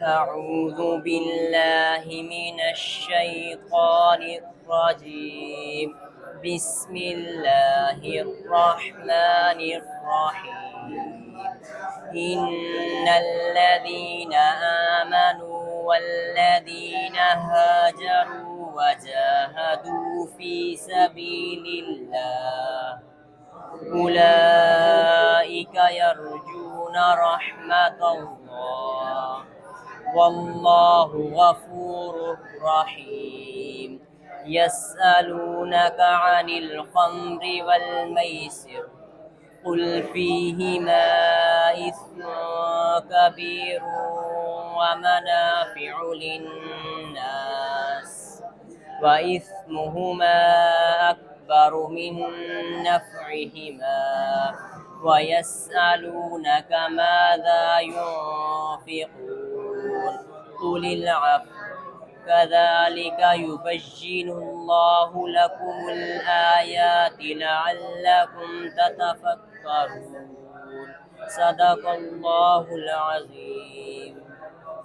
أعوذ بالله من الشيطان الرجيم. بسم الله الرحمن الرحيم. إن الذين آمنوا والذين هاجروا وجاهدوا في سبيل الله أولئك يرجون رحمة الله والله غفور رحيم. يسألونك عن الخمر والميسر قل فيهما إثم كبير ومنافع للناس وإثمهما أكبر من نفعهما ويسألونك ماذا ينفقون قل العفو كذلك يبين الله لكم الآيات لعلكم تتفكرون. صدق الله العظيم.